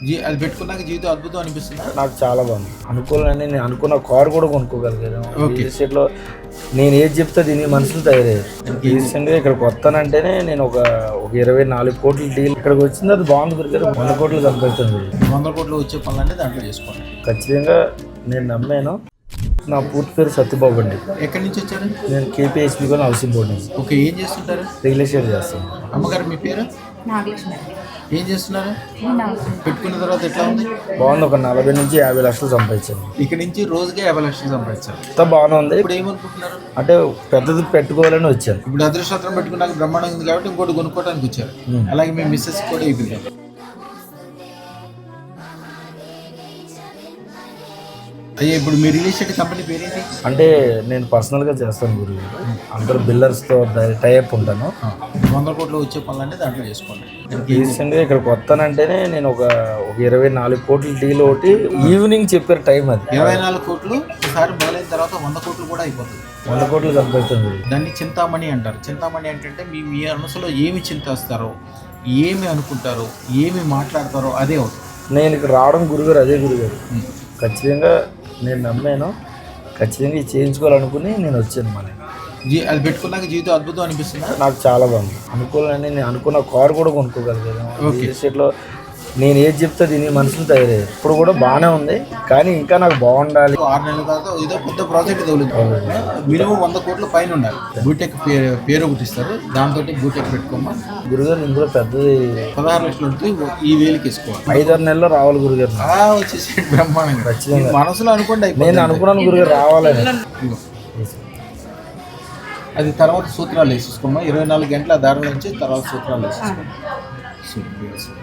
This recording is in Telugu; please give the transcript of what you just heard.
అది పెట్టుకున్నాక జీవితం అద్భుతం అనిపిస్తుందా? నాకు చాలా బాగుంది. అనుకోవాలని నేను అనుకున్న కారు కూడా కొనుక్కోగలిగాను. ఓకే. రియల్ ఎస్టేట్లో నేను ఏది చెప్తే దీని మనుషులు తయారయ్యారు. రీసెంట్గా ఇక్కడికి వస్తానంటేనే నేను ఒక 24 కోట్ల డీల్ ఇక్కడికి వచ్చింది. అది బాగుంది గురిగారు. 100 కోట్లు సంపాదిస్తుంది. 100 కోట్లు వచ్చే పనులంటే దాంట్లో చేసుకోండి. ఖచ్చితంగా నేను నమ్మాను. నా పూర్తి పేరు సత్యబాబు అండి. ఎక్కడి నుంచి వచ్చారు? నేను KPHP హౌసింగ్ బోర్డు నుంచి ఓకే, ఏం చేస్తుంటారు? రియల్ ఎస్టేట్ చేస్తాను. అమ్మగారు మీ పేరు? నాగలక్ష్మి. ఏం చేస్తున్నారు? పెట్టుకున్న తర్వాత ఎట్లా ఉంది? బాగుంది. ఒక 40 నుంచి 50 లక్షలు సంపాదించాను. ఇక్కడ నుంచి రోజుకే 50 లక్షలు సంపాదించారు. అంతా బాగానే ఉంది. ఇప్పుడు ఏమనుకుంటున్నారు? అంటే పెద్దది పెట్టుకోవాలని వచ్చాను. ఇప్పుడు అదృష్టం పెట్టుకున్నాక బ్రహ్మాండం ఉంది కాబట్టి ఇంకోటి కొనుక్కోవడానికి వచ్చారు. అలాగే మీ మిస్సెస్ కూడా అయిపోయింది. అయ్యా, ఇప్పుడు మీ రియల్ ఎస్టేట్ కంపెనీ పేరేంటి? అంటే నేను పర్సనల్గా చేస్తాను గురు. అందరూ బిల్డర్స్తో టైఅప్ ఉంటాను. 100 కోట్లు వచ్చే పనులంటే దాంట్లో చేసుకోండి. రీసెంట్గా ఇక్కడికి వస్తానంటేనే నేను ఒక 24 కోట్ల డీల్ ఒకటి ఈవినింగ్ చెప్పారు టైం. అది 24 కోట్లు ఒకసారి మొదలైన తర్వాత 100 కోట్లు కూడా అయిపోతుంది. 100 కోట్లు సంపాదిస్తుంది. దాన్ని చింతామణి అంటారు. చింతామణి అంటే మీ మీ మనసులో ఏమి చింతేస్తారో, ఏమి అనుకుంటారో, ఏమి మాట్లాడతారో అదే అవుతుంది. నేను ఇక్కడ రావడం గురుగారు అదే గురుగారు. ఖచ్చితంగా నేను నమ్మాను. ఖచ్చితంగా ఇది చేయించుకోవాలనుకుని నేను వచ్చాను. మన అది పెట్టుకున్నాక జీవితం అద్భుతం అనిపిస్తుందా? నాకు చాలా బాగుంది. అనుకోవాలని నేను అనుకున్న కారు కూడా కొనుక్కోగలిగాను. రియల్ ఎస్టేట్లో నేను ఏది చెప్తే దీని మనుషులు తయారయ్యారు. ఇప్పుడు కూడా బాగానే ఉంది, కానీ ఇంకా నాకు బాగుండాలి. 6 నెలల తర్వాత ఏదో పెద్ద ప్రాజెక్ట్ తగులుతుంది. మినిమం 100 కోట్ల పైన ఉండాలి. బూటెక్ పేరు ఒకటి ఇస్తారు, దాంతో బూటెక్ పెట్టుకోమా. గురుగారు ఇందులో పెద్దది 16 లక్షలు ఉంటుంది. ఈ వేలకి వేసుకోవాలి. 5-6 నెలల్లో రావాలి గురుగారు. వచ్చేసి బ్రహ్మాండంగా ఖచ్చితంగా మనసులో అనుకోండి. నేను అనుకున్నాను గురుగారు రావాలని. అది తర్వాత సూత్రాలు వేసేసుకోమా. 24 గంటల దారి నుంచి తర్వాత సూత్రాలు వేసేసుకోమా.